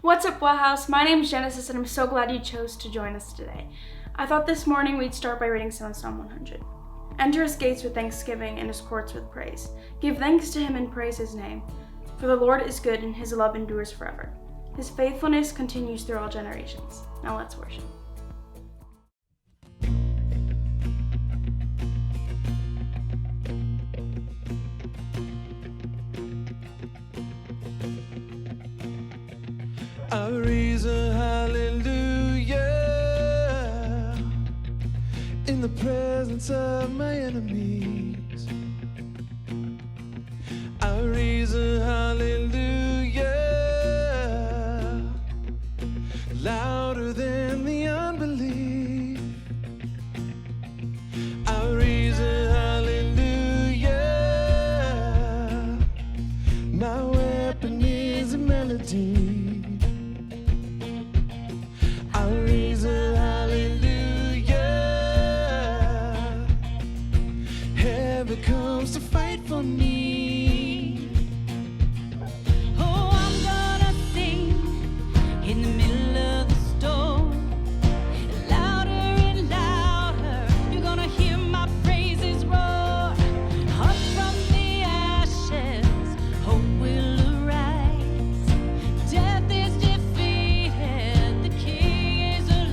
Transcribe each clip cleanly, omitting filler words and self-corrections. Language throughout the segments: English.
What's up, wellhouse? My name is Genesis, and I'm so glad you chose to join us today. I thought this morning we'd start by reading some of Psalm 100. Enter his gates with thanksgiving and his courts with praise. Give thanks to him and praise his name. For the Lord is good, and his love endures forever. His faithfulness continues through all generations. Now let's worship. I raise a hallelujah in the presence of my enemies. I raise a hallelujah louder than the unbelief. I raise a hallelujah. My weapon is a melody. I raise a hallelujah. Heaven comes to fight for me. Oh, I'm gonna sing in the middle of the storm. Louder and louder, you're gonna hear my praises roar. Up from the ashes, hope will arise. Death is defeated, the King is alive.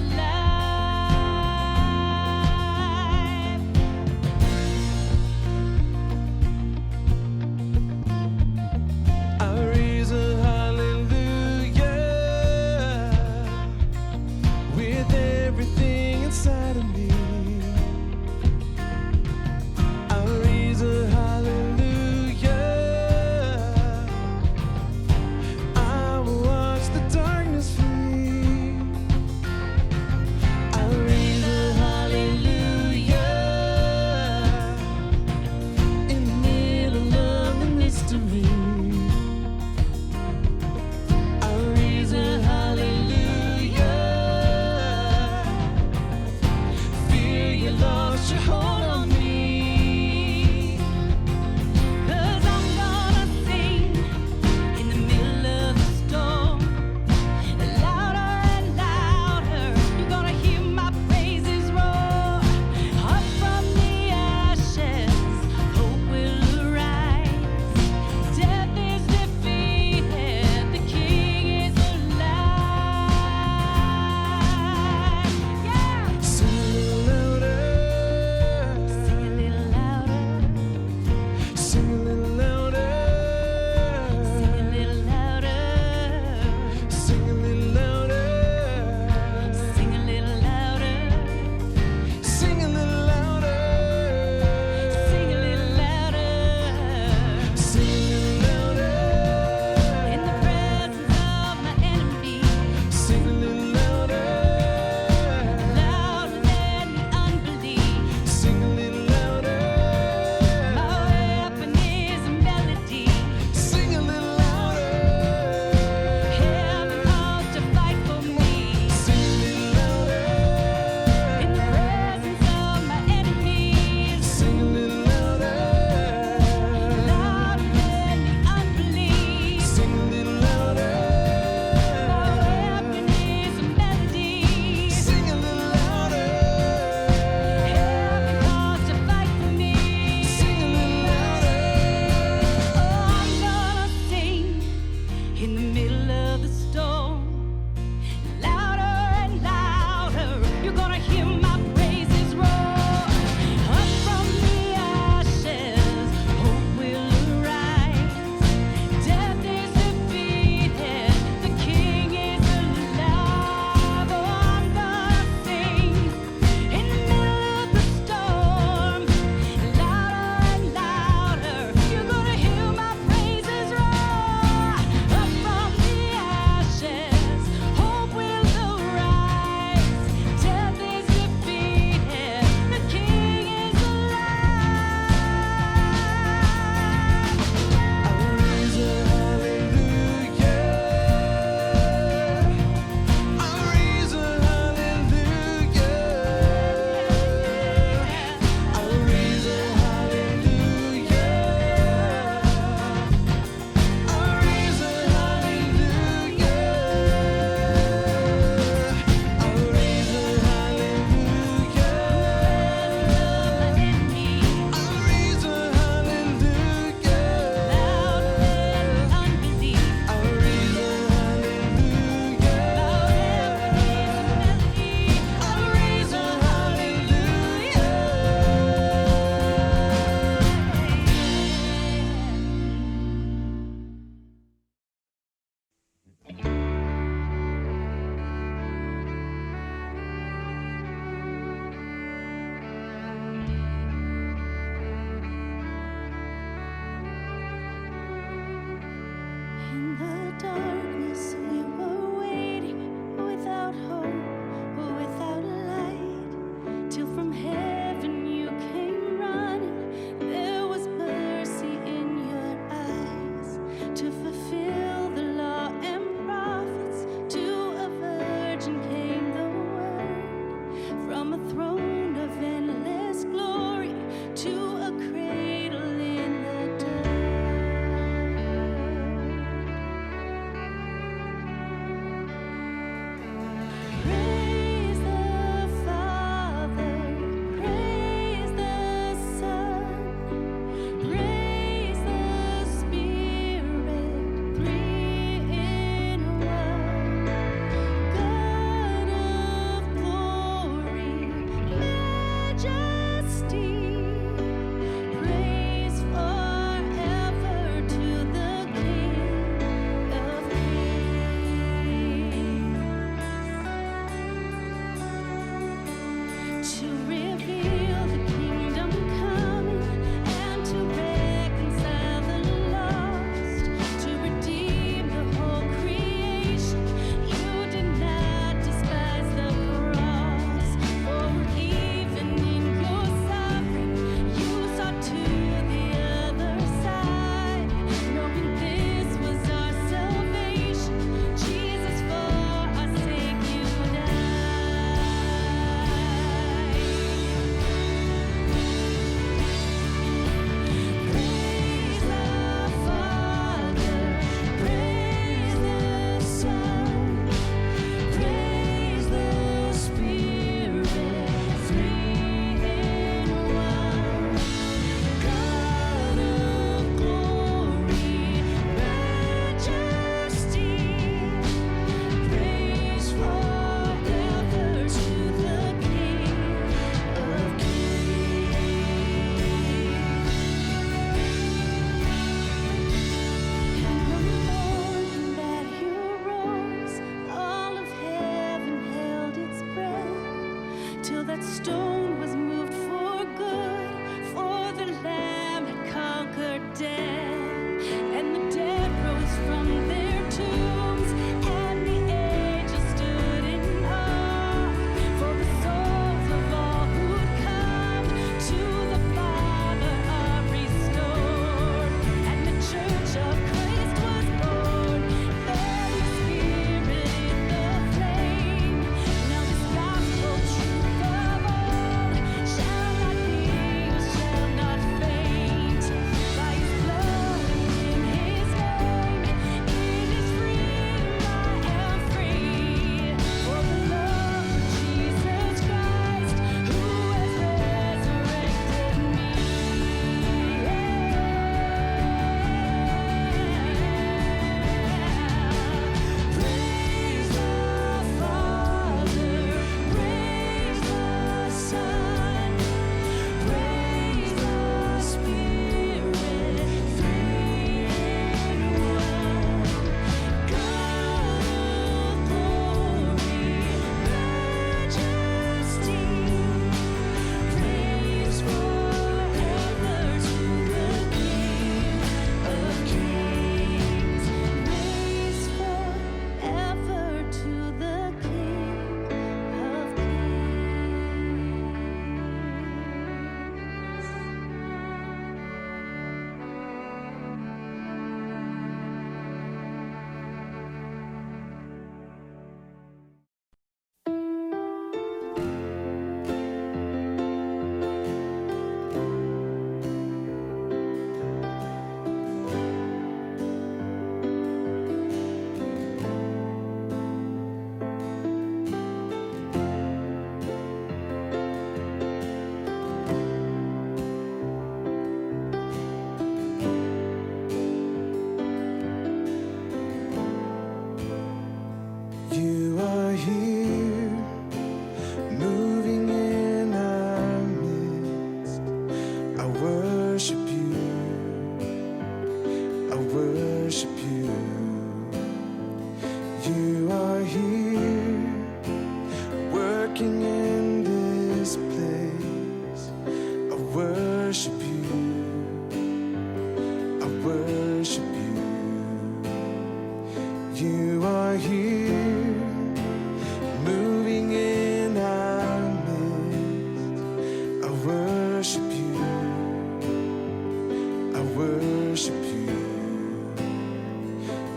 worship you.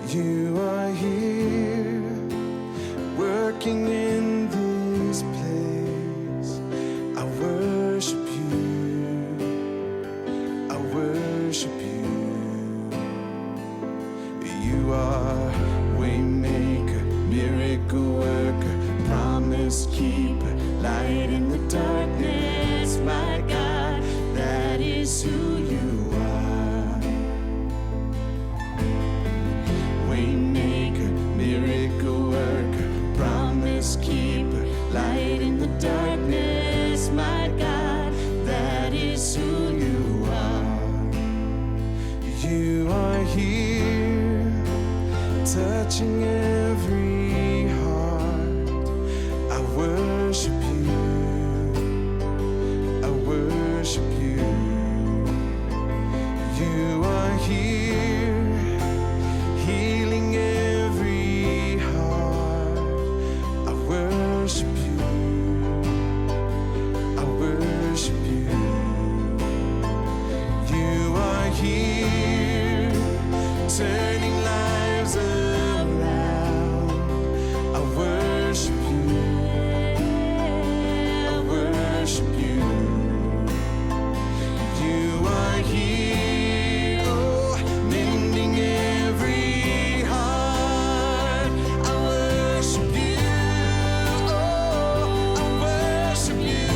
You are here, working in this place. I worship you, I worship you. You are waymaker, miracle worker, promise keeper, light in the darkness. My God, that is who you are. Waymaker, miracle worker, promise keeper, light in the darkness. My God, that is who you are. You are here, touching every heart. I worship you, I worship you. You are here, healing every heart. I worship you, I worship you. You are here, turning lives around. I worship you, I worship you. You are here, oh, mending every heart. I worship you, oh, I worship you.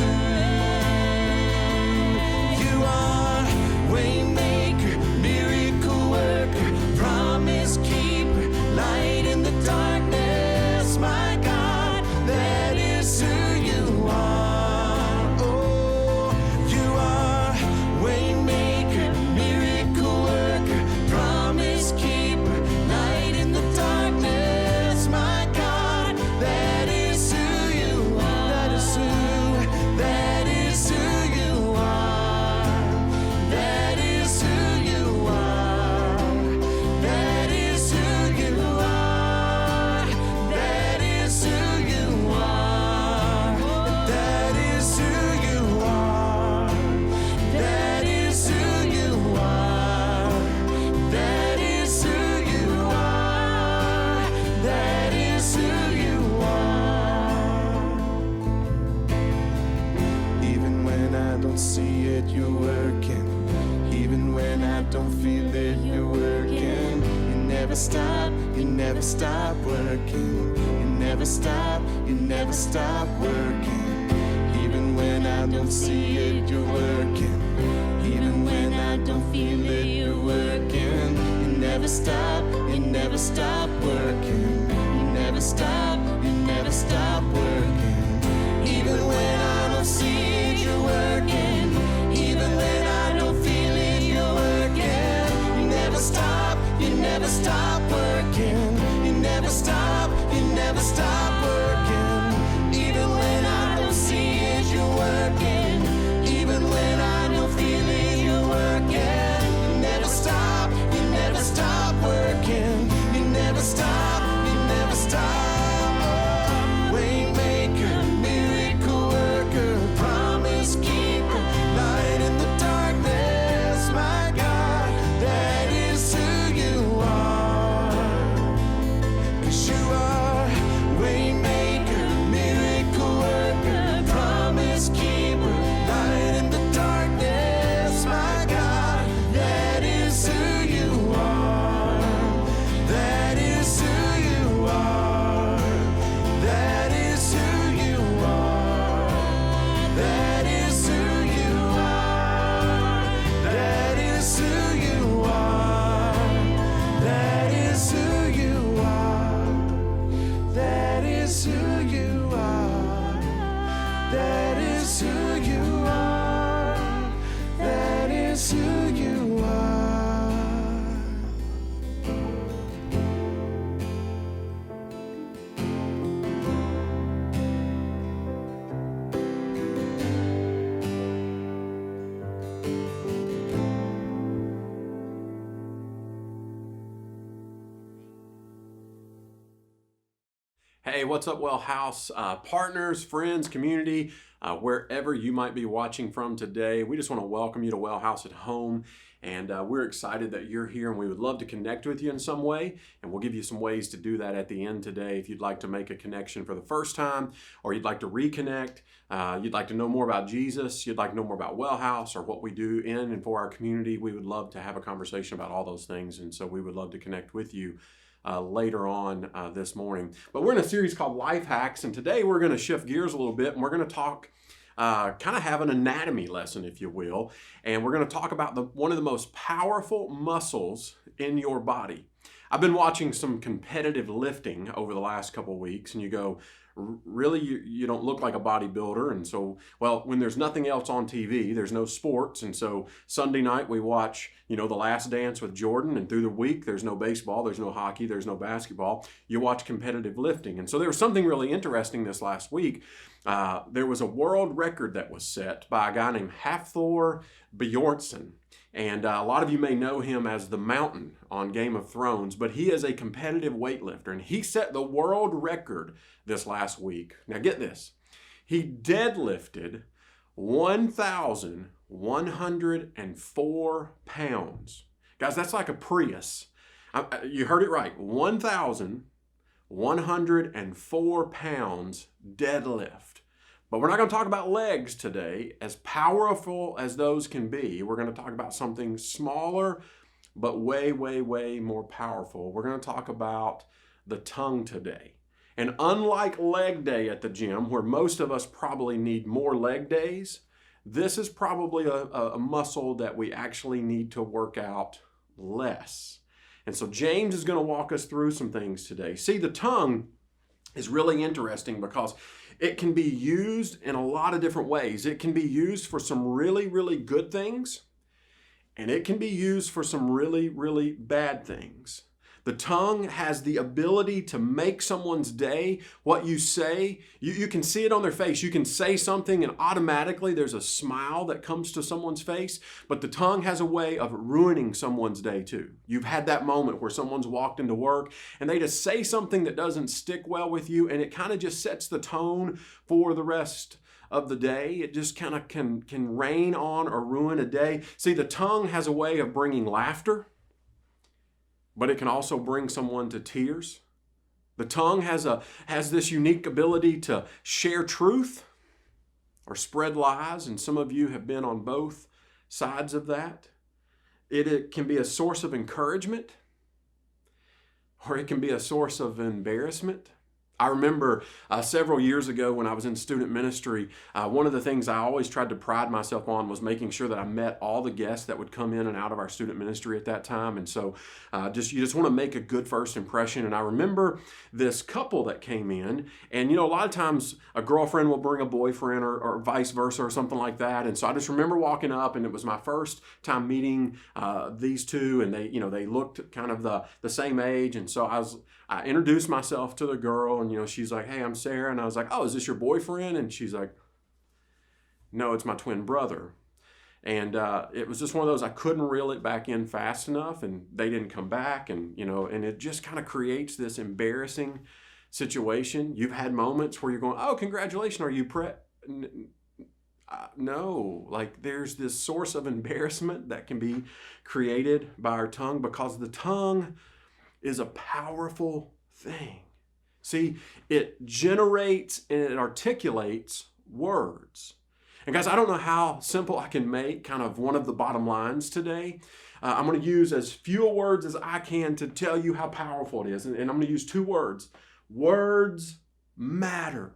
You are waymaker, miracle worker, promise keeper, light in the darkness. My God, that is who you are. Oh, you are waymaker, miracle worker, promise keeper, light in the darkness. My God, that is who you are. That is who you are. That is who you are. That is who you are. That is who you are. That is who you are. That is who you are. That is who you are. That is who you are. Even when I don't see it, you're working. Even when I don't feel it, you're working. You never stop, you never stop working. You never stop, you never stop working. Even when I don't see it, you're working. Even when I don't feel it, you're working. You never stop, you never stop working. You never stop, you never stop working. Even when I don't see it, you're working. Even when I don't feel it, you're working. You never stop, you never stop working. You never stop, you never stop working. Even when I don't see it, you're working. Even when I don't feel it, you're working. You never stop, you never stop working. You never stop, you never stop. Waymaker, miracle worker, promise keeper, light in the darkness. My God, that is who you are. 'Cause you are waymaker, miracle worker, promise keeper, light in the darkness. My God, that is who you are. That is who you are. That is who you are. That is who you are. That is who you are. That is who you are. That is who you are. That is who you are. That is who you are. Hey, Hey, what's up, Wellhouse partners, friends, community, wherever you might be watching from today. We just want to welcome you to Wellhouse at Home, and we're excited that you're here, and we would love to connect with you in some way, and we'll give you some ways to do that at the end today. If you'd like to make a connection for the first time, or you'd like to reconnect, you'd like to know more about Jesus, you'd like to know more about Wellhouse or what we do in and for our community, we would love to have a conversation about all those things, and so we would love to connect with you later on this morning. But we're in a series called Life Hacks, and today we're going to shift gears a little bit, and we're going to talk, kind of have an anatomy lesson, if you will, and we're going to talk about one of the most powerful muscles in your body. I've been watching some competitive lifting over the last couple of weeks, and you go, really, you don't look like a bodybuilder. And so, well, when there's nothing else on TV, there's no sports. And so Sunday night we watch, The Last Dance with Jordan. And through the week, there's no baseball, there's no hockey, there's no basketball. You watch competitive lifting. And so there was something really interesting this last week. There was a world record that was set by a guy named Hafthor Bjornsson. And a lot of you may know him as the Mountain on Game of Thrones, but he is a competitive weightlifter, and he set the world record this last week. Now get this, he deadlifted 1,104 pounds. Guys, that's like a Prius. You heard it right, 1,104 pounds deadlift. But we're not going to talk about legs today. As powerful as those can be, we're going to talk about something smaller, but way, way, way more powerful. We're going to talk about the tongue today. And unlike leg day at the gym, where most of us probably need more leg days, this is probably a muscle that we actually need to work out less. And so James is going to walk us through some things today. See, the tongue is really interesting because it can be used in a lot of different ways. It can be used for some really, really good things, and it can be used for some really, really bad things. The tongue has the ability to make someone's day. What you say, you can see it on their face. You can say something and automatically there's a smile that comes to someone's face, but the tongue has a way of ruining someone's day too. You've had that moment where someone's walked into work and they just say something that doesn't stick well with you, and it kind of just sets the tone for the rest of the day. It just kind of can rain on or ruin a day. See, the tongue has a way of bringing laughter, but it can also bring someone to tears. The tongue has this unique ability to share truth or spread lies, and some of you have been on both sides of that. It can be a source of encouragement, or it can be a source of embarrassment. I remember several years ago when I was in student ministry, one of the things I always tried to pride myself on was making sure that I met all the guests that would come in and out of our student ministry at that time. And so you just want to make a good first impression. And I remember this couple that came in, and a lot of times a girlfriend will bring a boyfriend or vice versa or something like that. And so I just remember walking up, and it was my first time meeting these two, and they looked kind of the same age. And so I introduced myself to the girl, and she's like, "Hey, I'm Sarah." And I was like, "Oh, is this your boyfriend?" And she's like, "No, it's my twin brother." And it was just one of those, I couldn't reel it back in fast enough, and they didn't come back, and and it just kind of creates this embarrassing situation. You've had moments where you're going, "Oh, congratulations, are you no, like there's this source of embarrassment that can be created by our tongue, because the tongue is a powerful thing. See, it generates and it articulates words. And guys, I don't know how simple I can make kind of one of the bottom lines today. I'm going to use as few words as I can to tell you how powerful it is. And I'm going to use two words. Words matter.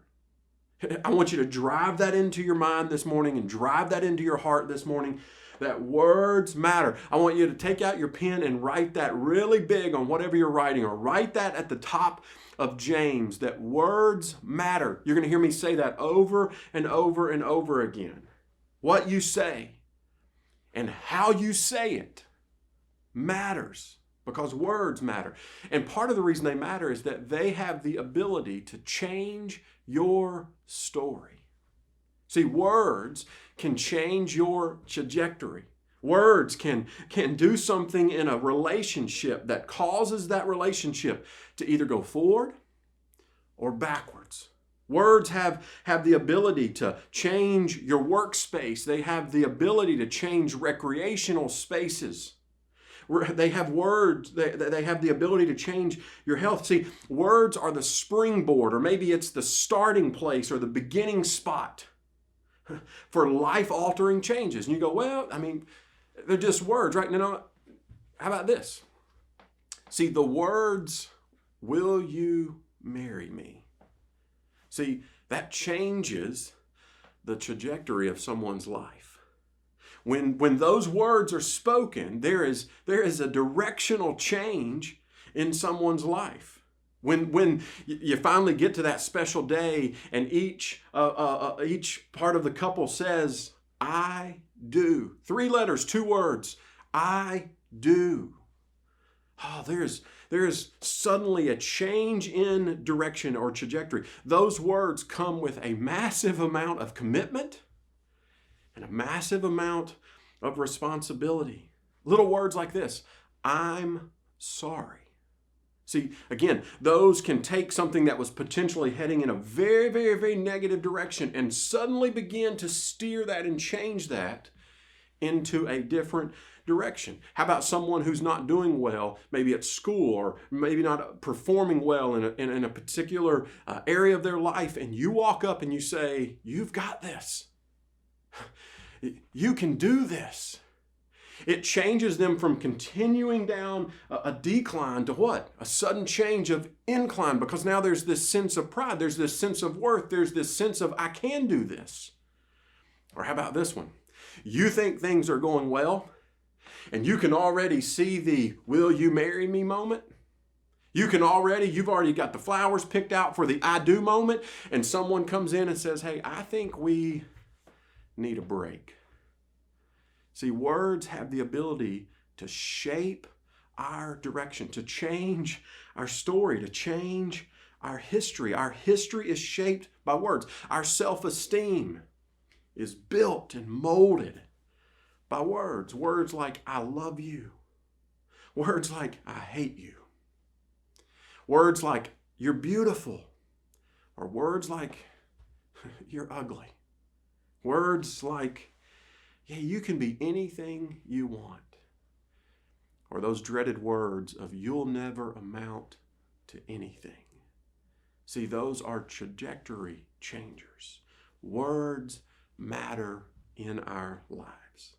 I want you to drive that into your mind this morning and drive that into your heart this morning, that words matter. I want you to take out your pen and write that really big on whatever you're writing, or write that at the top of James, that words matter. You're going to hear me say that over and over and over again. What you say and how you say it matters, because words matter. And part of the reason they matter is that they have the ability to change your story. See, words can change your trajectory. Words can do something in a relationship that causes that relationship to either go forward or backwards. Words have the ability to change your workspace. They have the ability to change recreational spaces. They have words, they have the ability to change your health. See, words are the springboard, or maybe it's the starting place or the beginning spot for life-altering changes. And you go, well, I mean, they're just words, right? No, how about this? See, the words, will you marry me? See, that changes the trajectory of someone's life. When those words are spoken, there is a directional change in someone's life. When you finally get to that special day and each part of the couple says, I do. 3 letters, 2 words, I do. Oh, there is suddenly a change in direction or trajectory. Those words come with a massive amount of commitment and a massive amount of responsibility. Little words like this, I'm sorry. See, again, those can take something that was potentially heading in a very, very, very negative direction and suddenly begin to steer that and change that into a different direction. How about someone who's not doing well, maybe at school, or maybe not performing well in a particular area of their life, and you walk up and you say, you've got this. You can do this. It changes them from continuing down a decline to what? A sudden change of incline, because now there's this sense of pride, there's this sense of worth, there's this sense of I can do this. Or how about this one? You think things are going well, and you can already see the will you marry me moment. You've already got the flowers picked out for the I do moment, and someone comes in and says, hey, I think we need a break. See, words have the ability to shape our direction, to change our story, to change our history. Our history is shaped by words. Our self-esteem is built and molded by words. Words like, I love you. Words like, I hate you. Words like, you're beautiful. Or words like, you're ugly. Words like, yeah, you can be anything you want. Or those dreaded words of, you'll never amount to anything. See, those are trajectory changers. Words matter in our lives.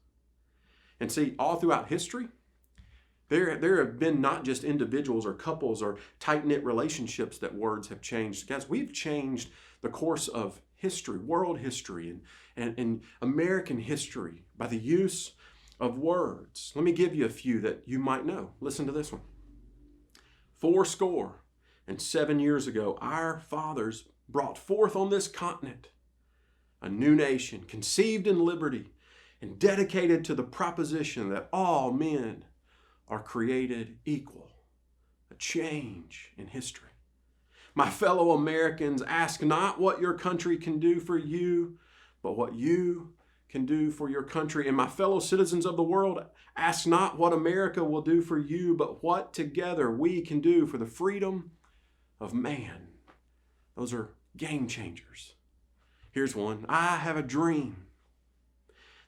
And see, all throughout history, there have been not just individuals or couples or tight-knit relationships that words have changed. Guys, we've changed the course of history, world history, and American history by the use of words. Let me give you a few that you might know. Listen to this one. fourscore and 7 years ago, our fathers brought forth on this continent a new nation, conceived in liberty and dedicated to the proposition that all men are created equal. A change in history. My fellow Americans, ask not what your country can do for you, but what you can do for your country. And my fellow citizens of the world, ask not what America will do for you, but what together we can do for the freedom of man. Those are game changers. Here's one. I have a dream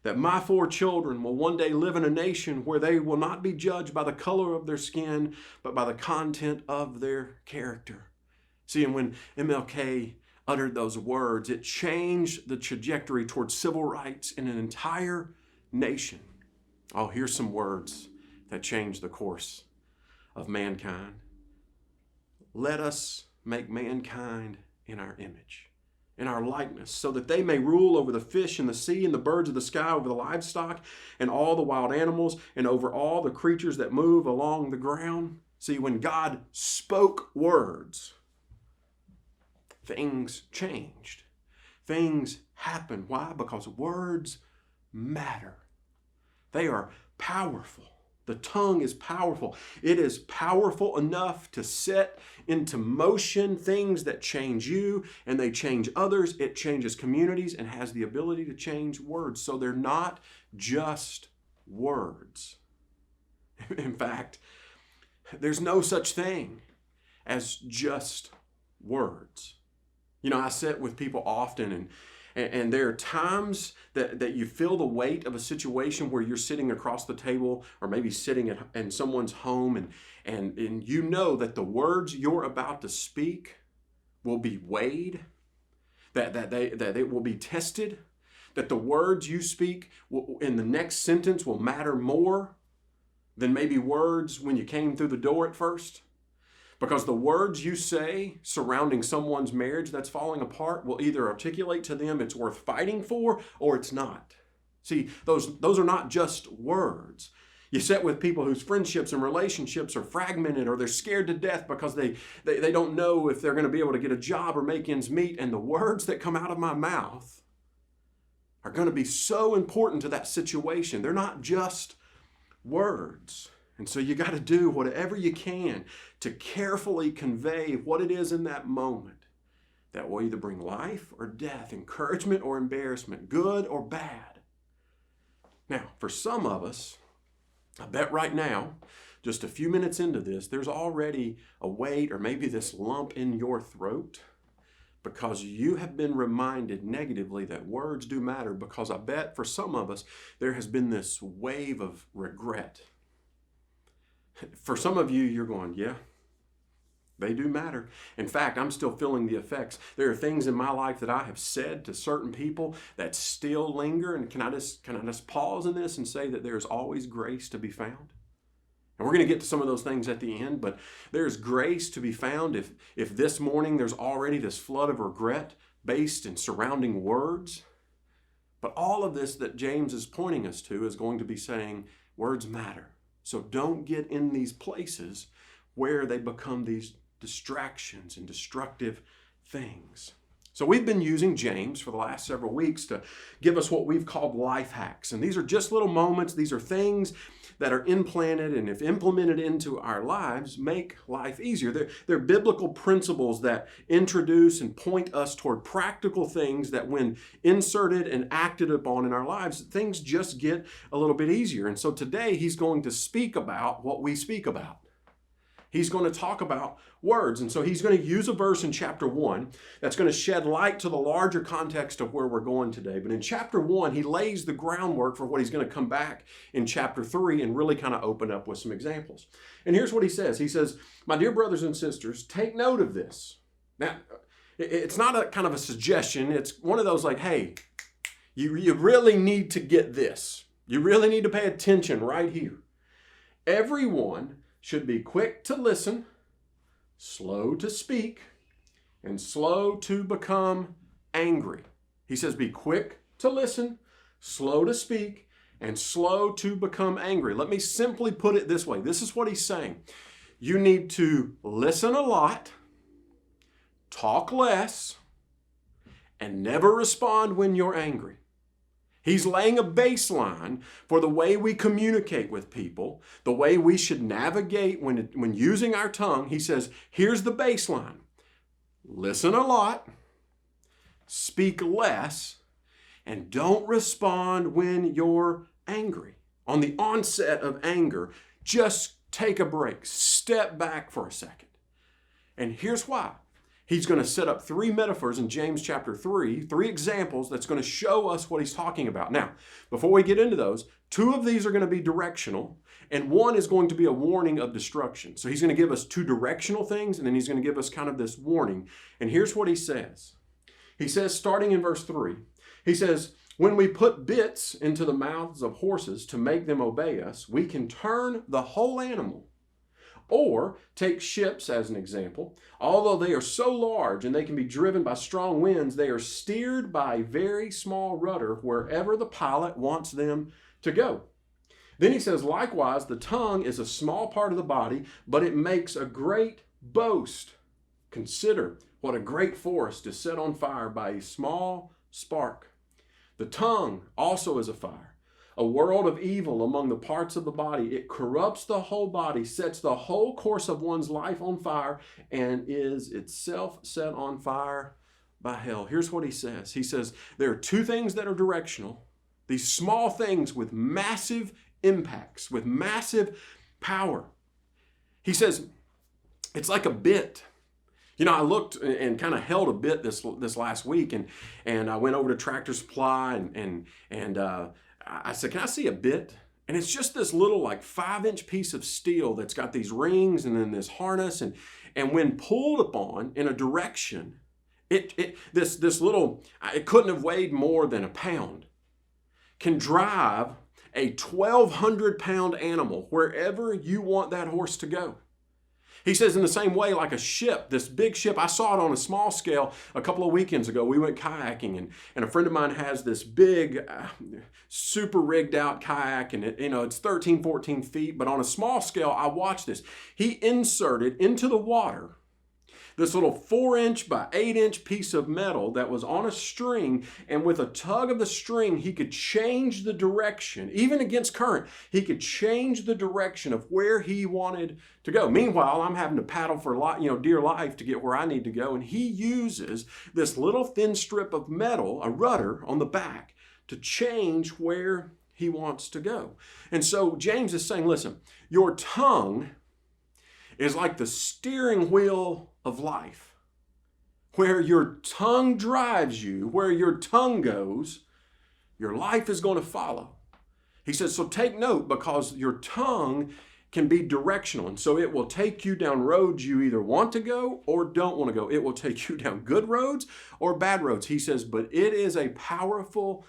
that my 4 children will one day live in a nation where they will not be judged by the color of their skin, but by the content of their character. See, and when MLK uttered those words, it changed the trajectory towards civil rights in an entire nation. Oh, here's some words that changed the course of mankind. Let us make mankind in our image, in our likeness, so that they may rule over the fish in the sea and the birds of the sky, over the livestock and all the wild animals, and over all the creatures that move along the ground. See, when God spoke words, things changed. Things happened. Why? Because words matter. They are powerful. The tongue is powerful. It is powerful enough to set into motion things that change you and they change others. It changes communities and has the ability to change words. So they're not just words. In fact, there's no such thing as just words. You know, I sit with people often, and there are times that you feel the weight of a situation where you're sitting across the table or maybe sitting in someone's home, and you know that the words you're about to speak will be weighed, that they will be tested, that the words you speak in the next sentence will matter more than maybe words when you came through the door at first. Because the words you say surrounding someone's marriage that's falling apart will either articulate to them it's worth fighting for or it's not. See, those are not just words. You sit with people whose friendships and relationships are fragmented, or they're scared to death because they don't know if they're going to be able to get a job or make ends meet. And the words that come out of my mouth are going to be so important to that situation. They're not just words. And so you got to do whatever you can to carefully convey what it is in that moment that will either bring life or death, encouragement or embarrassment, good or bad. Now, for some of us, I bet right now, just a few minutes into this, there's already a weight or maybe this lump in your throat because you have been reminded negatively that words do matter, because I bet for some of us, there has been this wave of regret. For some of you, you're going, yeah, they do matter. In fact, I'm still feeling the effects. There are things in my life that I have said to certain people that still linger. And can I just pause in this and say that there's always grace to be found? And we're going to get to some of those things at the end, but there's grace to be found if this morning there's already this flood of regret based in surrounding words. But all of this that James is pointing us to is going to be saying words matter. So don't get in these places where they become these distractions and destructive things. So we've been using James for the last several weeks to give us what we've called life hacks. And these are just little moments. These are things that are implanted and if implemented into our lives, make life easier. They're biblical principles that introduce and point us toward practical things that when inserted and acted upon in our lives, things just get a little bit easier. And so today he's going to speak about what we speak about. He's going to talk about words. And so he's going to use a verse in chapter 1 that's going to shed light to the larger context of where we're going today. But in chapter 1, he lays the groundwork for what he's going to come back in chapter 3 and really kind of open up with some examples. And here's what he says. He says, my dear brothers and sisters, take note of this. Now, it's not a kind of a suggestion. It's one of those like, hey, you really need to get this. You really need to pay attention right here. Everyone should be quick to listen, slow to speak, and slow to become angry. He says be quick to listen, slow to speak, and slow to become angry. Let me simply put it this way. This is what he's saying. You need to listen a lot, talk less, and never respond when you're angry. He's laying a baseline for the way we communicate with people, the way we should navigate when using our tongue. He says, here's the baseline. Listen a lot, speak less, and don't respond when you're angry. On the onset of anger, just take a break, step back for a second. And here's why. He's going to set up 3 metaphors in James chapter 3, 3 examples that's going to show us what he's talking about. Now, before we get into those, 2 of these are going to be directional, and 1 is going to be a warning of destruction. So he's going to give us 2 directional things, and then he's going to give us kind of this warning. And here's what he says. He says, starting in verse 3, he says, when we put bits into the mouths of horses to make them obey us, we can turn the whole animal. Or take ships as an example. Although they are so large and they can be driven by strong winds, they are steered by a very small rudder wherever the pilot wants them to go. Then he says, likewise, the tongue is a small part of the body, but it makes a great boast. Consider what a great forest is set on fire by a small spark. The tongue also is a fire. A world of evil among the parts of the body. It corrupts the whole body, sets the whole course of one's life on fire, and is itself set on fire by hell. Here's what he says. He says, there are 2 things that are directional. These small things with massive impacts, with massive power. He says, it's like a bit. You know, I looked and kind of held a bit this last week, and I went over to Tractor Supply and I said, "Can I see a bit?" And it's just this little like 5-inch piece of steel that's got these rings and then this harness, and when pulled upon in a direction, this little, it couldn't have weighed more than a pound, can drive a 1,200-pound animal wherever you want that horse to go. He says in the same way, like a ship, this big ship, I saw it on a small scale a couple of weekends ago. We went kayaking, and a friend of mine has this big, super rigged out kayak, and it's 13, 14 feet, but on a small scale, I watched this. He inserted into the water this little 4-inch by 8-inch piece of metal that was on a string, and with a tug of the string, he could change the direction, even against current. He could change the direction of where he wanted to go. Meanwhile, I'm having to paddle for dear life to get where I need to go, and he uses this little thin strip of metal, a rudder on the back, to change where he wants to go. And so James is saying, listen, your tongue is like the steering wheel of life. Where your tongue drives you, where your tongue goes, your life is going to follow. He says, so take note, because your tongue can be directional. And so it will take you down roads you either want to go or don't want to go. It will take you down good roads or bad roads. He says, but it is a powerful,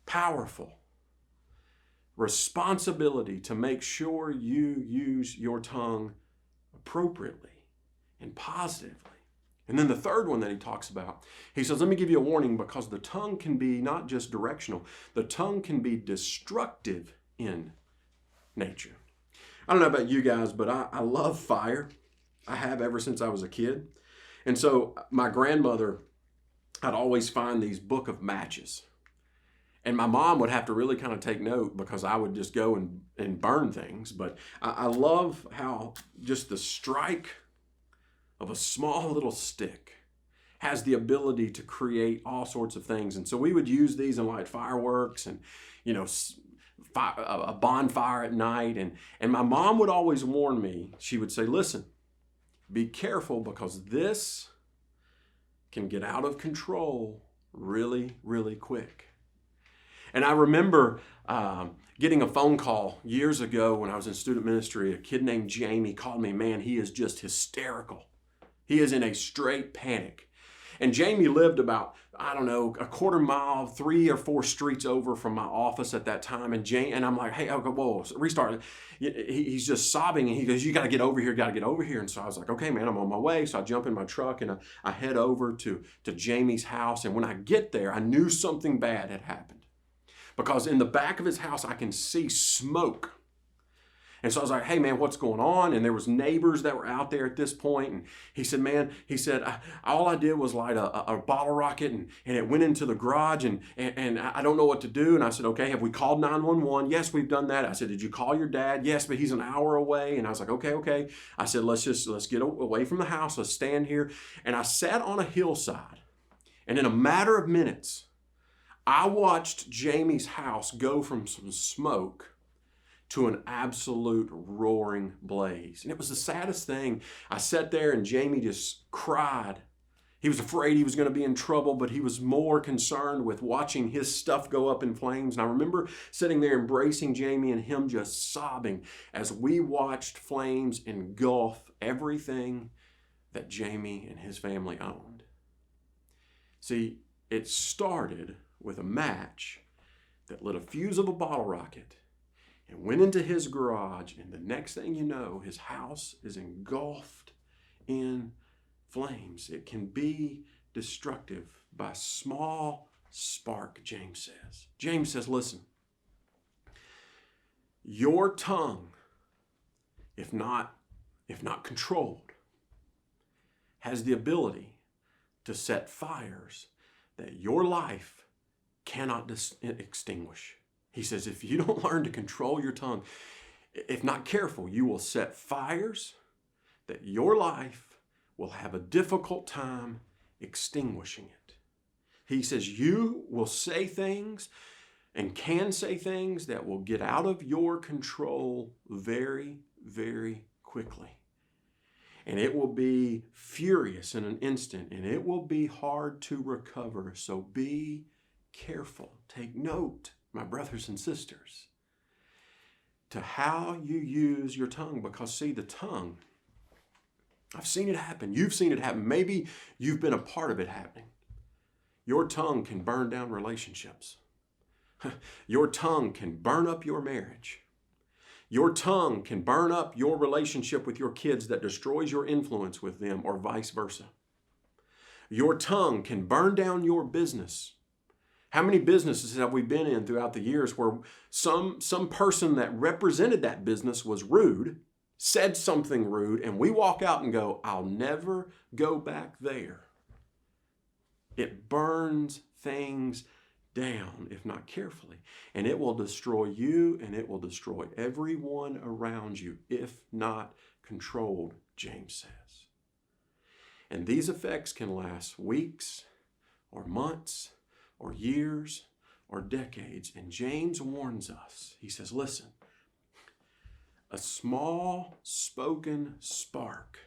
powerful responsibility to make sure you use your tongue appropriately and positively. And then the third one that he talks about, he says, let me give you a warning, because the tongue can be not just directional, the tongue can be destructive in nature. I don't know about you guys, but I love fire. I have ever since I was a kid. And so my grandmother, I'd always find these book of matches. And my mom would have to really kind of take note, because I would just go and burn things. But I love how just the strike of a small little stick has the ability to create all sorts of things. And so we would use these in light fireworks and, a bonfire at night. And my mom would always warn me. She would say, listen, be careful, because this can get out of control really, really quick. And I remember getting a phone call years ago when I was in student ministry. A kid named Jamie called me. Man, he is just hysterical. He is in a straight panic. And Jamie lived about, a quarter mile, 3 or 4 streets over from my office at that time. And I'm like, hey, whoa, restart. He's just sobbing, and he goes, you got to get over here, And so I was like, okay, man, I'm on my way. So I jump in my truck and I head over to Jamie's house. And when I get there, I knew something bad had happened, because in the back of his house, I can see smoke. And so I was like, hey, man, what's going on? And there was neighbors that were out there at this point. And he said, all I did was light a bottle rocket, and it went into the garage, and I don't know what to do. And I said, okay, have we called 911? Yes, we've done that. I said, did you call your dad? Yes, but he's an hour away. And I was like, okay. I said, let's get away from the house. Let's stand here. And I sat on a hillside, and in a matter of minutes, I watched Jamie's house go from some smoke to an absolute roaring blaze. And it was the saddest thing. I sat there, and Jamie just cried. He was afraid he was going to be in trouble, but he was more concerned with watching his stuff go up in flames. And I remember sitting there embracing Jamie and him just sobbing as we watched flames engulf everything that Jamie and his family owned. See, it started with a match that lit a fuse of a bottle rocket and went into his garage, and the next thing you know, his house is engulfed in flames. It can be destructive by a small spark, James says. James says, listen, your tongue, if not controlled, has the ability to set fires that your life cannot extinguish. He says, if you don't learn to control your tongue, if not careful, you will set fires that your life will have a difficult time extinguishing it. He says, you will say things and can say things that will get out of your control very, very quickly. and it will be furious in an instant, and it will be hard to recover. So be careful. Take note, my brothers and sisters, to how you use your tongue, because see, the tongue, I've seen it happen. You've seen it happen. Maybe you've been a part of it happening. Your tongue can burn down relationships. Your tongue can burn up your marriage. Your tongue can burn up your relationship with your kids that destroys your influence with them, or vice versa. Your tongue can burn down your business. How many businesses have we been in throughout the years where some person that represented that business was rude, said something rude, and we walk out and go, I'll never go back there. It burns things down if not carefully, and it will destroy you, and it will destroy everyone around you if not controlled, James says. And these effects can last weeks or months or years or decades. And James warns us. He says, listen, a small spoken spark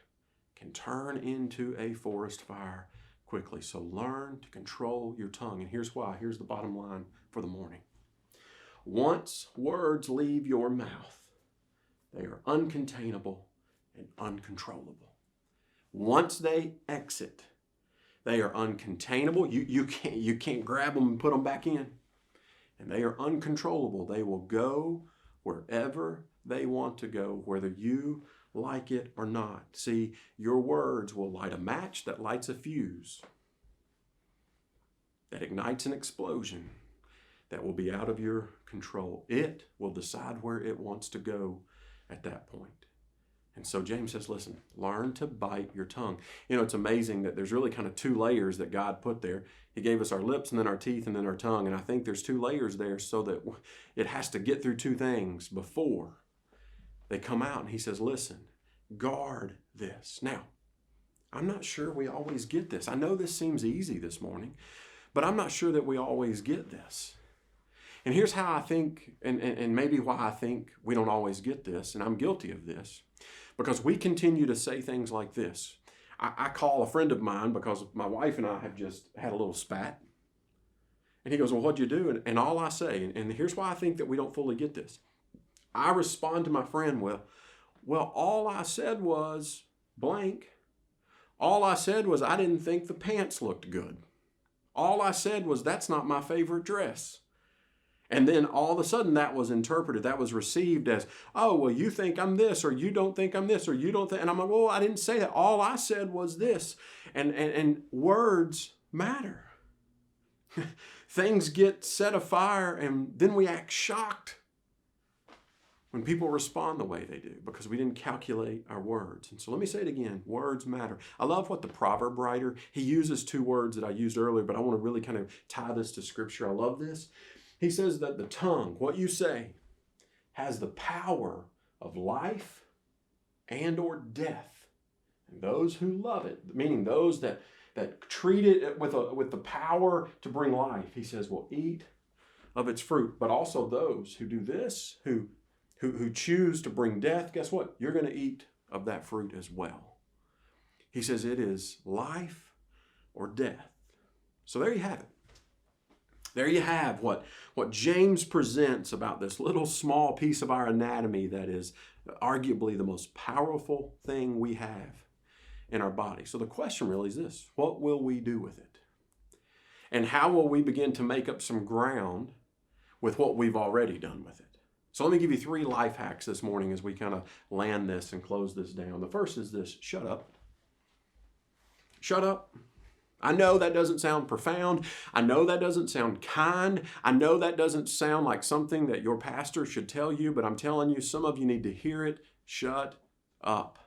can turn into a forest fire quickly. So learn to control your tongue. And here's why. Here's the bottom line for the morning. Once words leave your mouth, they are uncontainable and uncontrollable. Once they exit, they are uncontainable. You can't grab them and put them back in. And they are uncontrollable. They will go wherever they want to go, whether you like it or not. See, your words will light a match that lights a fuse, that ignites an explosion that will be out of your control. It will decide where it wants to go at that point. And so James says, listen, learn to bite your tongue. You know, it's amazing that there's really kind of two layers that God put there. He gave us our lips and then our teeth and then our tongue. And I think there's two layers there so that it has to get through two things before they come out. And he says, listen, guard this. Now, I'm not sure we always get this. I know this seems easy this morning, but I'm not sure that we always get this. And here's how I think, and maybe why I think we don't always get this, and I'm guilty of this, because we continue to say things like this. I call a friend of mine because my wife and I have just had a little spat. And he goes, well, what'd you do? And all I say, and here's why I think that we don't fully get this. I respond to my friend, well, all I said was blank. All I said was I didn't think the pants looked good. All I said was that's not my favorite dress. And then all of a sudden that was interpreted, that was received as, oh, well, you think I'm this, or you don't think I'm this, or you don't think, and I'm like, well, I didn't say that. All I said was this. And words matter. Things get set afire, and then we act shocked when people respond the way they do because we didn't calculate our words. And so let me say it again, words matter. I love what the proverb writer, he uses two words that I used earlier, but I want to really kind of tie this to Scripture. I love this. He says that the tongue, what you say, has the power of life and or death. And those who love it, meaning those that treat it with the power to bring life, he says, will eat of its fruit. But also those who do this, who choose to bring death, guess what? You're going to eat of that fruit as well. He says it is life or death. So there you have it. There you have what James presents about this little small piece of our anatomy that is arguably the most powerful thing we have in our body. So the question really is this: what will we do with it? And how will we begin to make up some ground with what we've already done with it? So let me give you 3 life hacks this morning as we kind of land this and close this down. The first is this: shut up. Shut up. I know that doesn't sound profound. I know that doesn't sound kind. I know that doesn't sound like something that your pastor should tell you, but I'm telling you, some of you need to hear it. Shut up.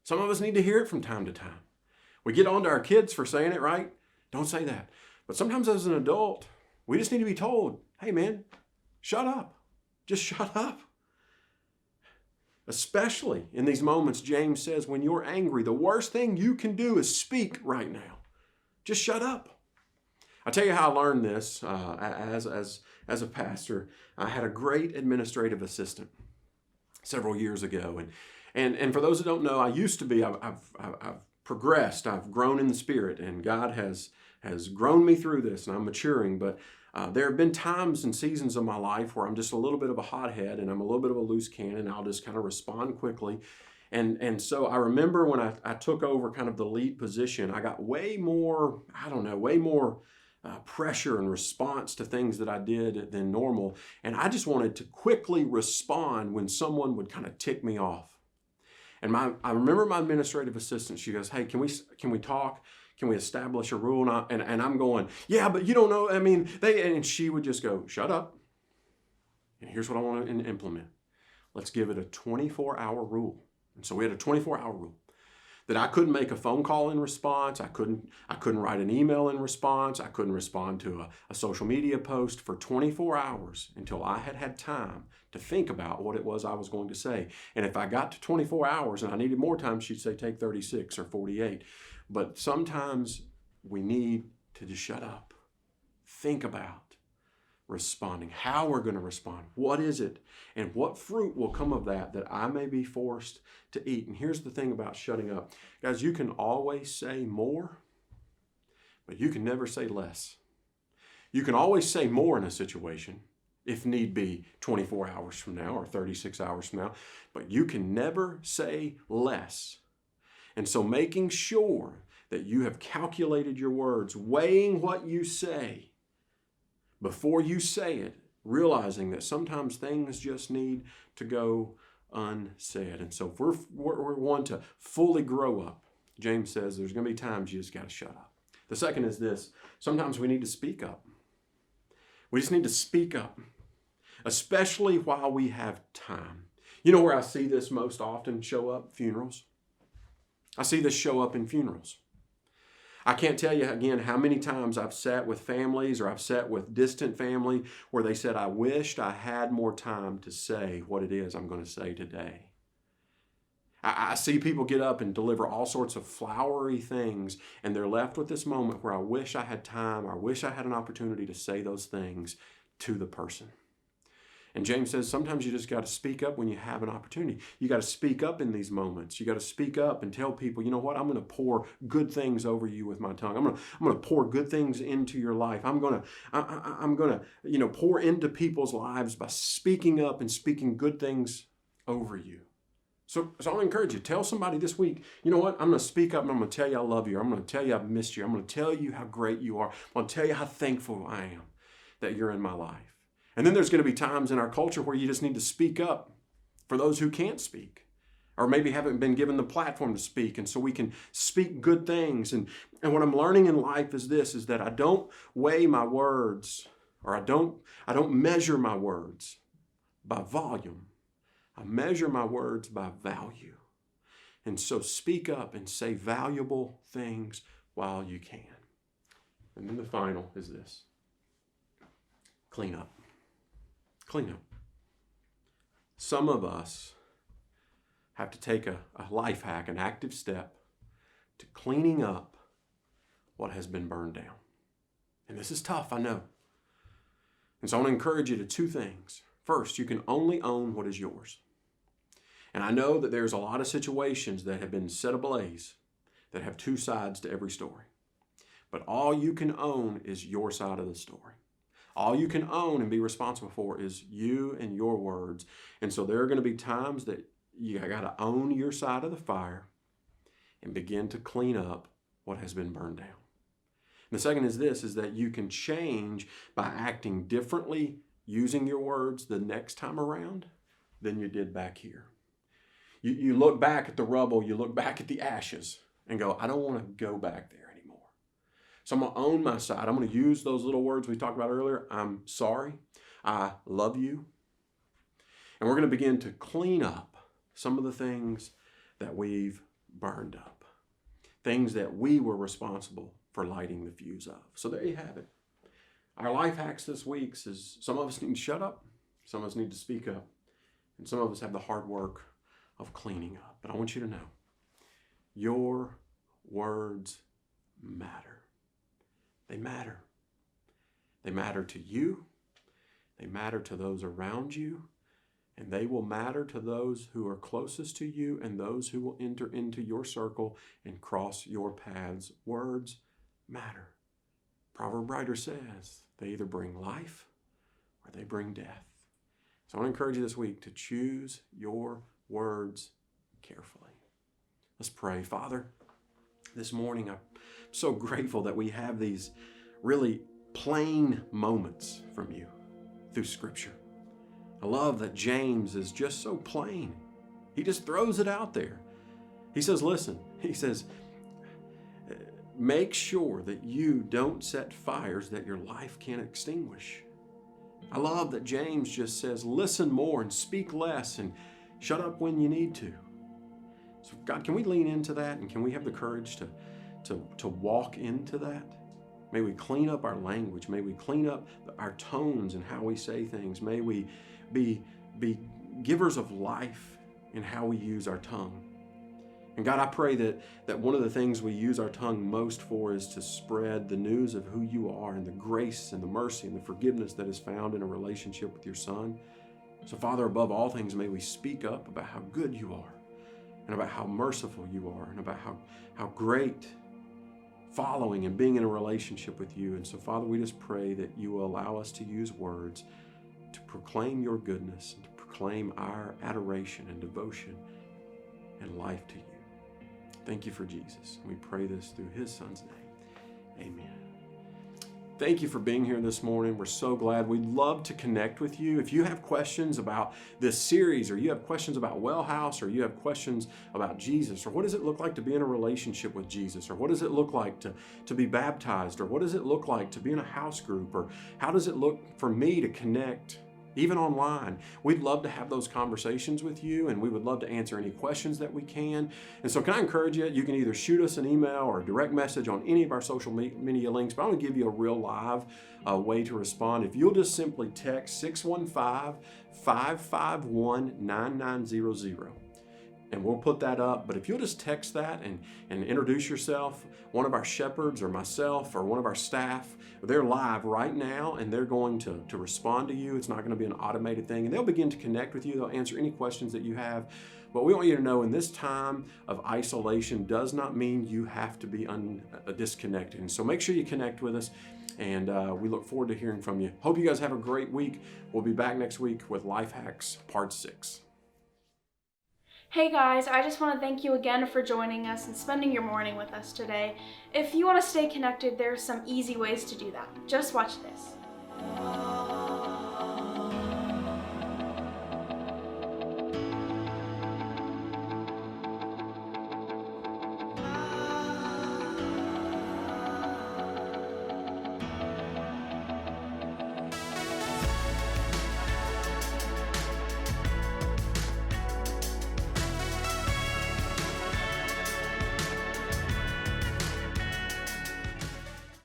Some of us need to hear it from time to time. We get on to our kids for saying it, right? Don't say that. But sometimes as an adult, we just need to be told, hey man, shut up. Just shut up. Especially in these moments, James says, when you're angry, the worst thing you can do is speak right now. Just shut up. I'll tell you how I learned this as a pastor. I had a great administrative assistant several years ago, And for those that don't know, I used to be, I've progressed, I've grown in the Spirit, and God has grown me through this, and I'm maturing. But there have been times and seasons of my life where I'm just a little bit of a hothead, and I'm a little bit of a loose cannon. I'll just kind of respond quickly. And so I remember when I took over kind of the lead position, I got way more pressure and response to things that I did than normal. And I just wanted to quickly respond when someone would kind of tick me off. And I remember my administrative assistant, she goes, "Hey, can we talk? Can we establish a rule?" And I'm going, "Yeah, but you don't know, I mean, and she would just go, "Shut up. And here's what I want to implement. Let's give it a 24-hour rule." And so we had a 24-hour rule that I couldn't make a phone call in response. I couldn't write an email in response. I couldn't respond to a social media post for 24 hours until I had time to think about what it was I was going to say. And if I got to 24 hours and I needed more time, she'd say, "Take 36 or 48. But sometimes we need to just shut up, think about responding, how we're going to respond, what is it, and what fruit will come of that I may be forced to eat. And here's the thing about shutting up. Guys, you can always say more, but you can never say less. You can always say more in a situation, if need be, 24 hours from now or 36 hours from now, but you can never say less. And so making sure that you have calculated your words, weighing what you say before you say it, realizing that sometimes things just need to go unsaid. And so if we're one to fully grow up, James says there's going to be times you just got to shut up. The second is this: sometimes we need to speak up. We just need to speak up, especially while we have time. You know where I see this most often show up? Funerals. I see this show up in funerals. I can't tell you again how many times I've sat with families or I've sat with distant family where they said, "I wished I had more time to say what it is I'm going to say today." I see people get up and deliver all sorts of flowery things, and they're left with this moment where I wish I had time, or I wish I had an opportunity to say those things to the person. And James says sometimes you just got to speak up when you have an opportunity. You got to speak up in these moments. You got to speak up and tell people, "You know what? I'm going to pour good things over you with my tongue. I'm going to pour good things into your life. I'm going to pour into people's lives by speaking up and speaking good things over you." So I'll encourage you. Tell somebody this week, "You know what? I'm going to speak up and I'm going to tell you I love you. I'm going to tell you I've missed you. I'm going to tell you how great you are. I'm going to tell you how thankful I am that you're in my life." And then there's going to be times in our culture where you just need to speak up for those who can't speak, or maybe haven't been given the platform to speak. And so we can speak good things. And what I'm learning in life is this, is that I don't weigh my words, or I don't measure my words by volume. I measure my words by value. And so speak up and say valuable things while you can. And then the final is this: clean up. Clean up. Some of us have to take a life hack, an active step to cleaning up what has been burned down. And this is tough, I know. And so I want to encourage you to two things. First, you can only own what is yours. And I know that there's a lot of situations that have been set ablaze that have two sides to every story. But all you can own is your side of the story. All you can own and be responsible for is you and your words. And so there are going to be times that you got to own your side of the fire and begin to clean up what has been burned down. And the second is this, is that you can change by acting differently using your words the next time around than you did back here. You look back at the rubble, you look back at the ashes and go, "I don't want to go back there." So I'm going to own my side. I'm going to use those little words we talked about earlier. I'm sorry. I love you. And we're going to begin to clean up some of the things that we've burned up. Things that we were responsible for lighting the fuse of. So there you have it. Our life hacks this week is some of us need to shut up. Some of us need to speak up. And some of us have the hard work of cleaning up. But I want you to know, your words matter. They matter. They matter to you. They matter to those around you. And they will matter to those who are closest to you and those who will enter into your circle and cross your paths. Words matter. Proverb writer says they either bring life or they bring death. So I want to encourage you this week to choose your words carefully. Let's pray. Father, this morning I'm so grateful that we have these really plain moments from you through Scripture. I love that James is just so plain. He just throws it out there. He says, listen, he says, make sure that you don't set fires that your life can't extinguish. I love that James just says, listen more and speak less and shut up when you need to. So God, can we lean into that, and can we have the courage to walk into that? May we clean up our language. May we clean up our tones and how we say things. May we be givers of life in how we use our tongue. And God, I pray that one of the things we use our tongue most for is to spread the news of who you are and the grace and the mercy and the forgiveness that is found in a relationship with your Son. So Father, above all things, may we speak up about how good you are and about how merciful you are and about how great following and being in a relationship with you. And so Father, we just pray that you will allow us to use words to proclaim your goodness and to proclaim our adoration and devotion and life to you. Thank you for Jesus. We pray this through his Son's name. Amen. Thank you for being here this morning. We're so glad. We'd love to connect with you. If you have questions about this series, or you have questions about Wellhouse, or you have questions about Jesus, or what does it look like to be in a relationship with Jesus, or what does it look like to be baptized, or what does it look like to be in a house group, or how does it look for me to connect even online, we'd love to have those conversations with you, and we would love to answer any questions that we can. And so can I encourage you, you can either shoot us an email or a direct message on any of our social media links, but I'm going to give you a real live way to respond. If you'll just simply text 615-551-9900. And we'll put that up. But if you'll just text that and introduce yourself, one of our shepherds or myself or one of our staff, they're live right now, and they're going to respond to you. It's not going to be an automated thing. And they'll begin to connect with you. They'll answer any questions that you have. But we want you to know, in this time of isolation does not mean you have to be disconnected. And so make sure you connect with us. And we look forward to hearing from you. Hope you guys have a great week. We'll be back next week with Life Hacks Part 6. Hey guys, I just want to thank you again for joining us and spending your morning with us today. If you want to stay connected, there are some easy ways to do that. Just watch this.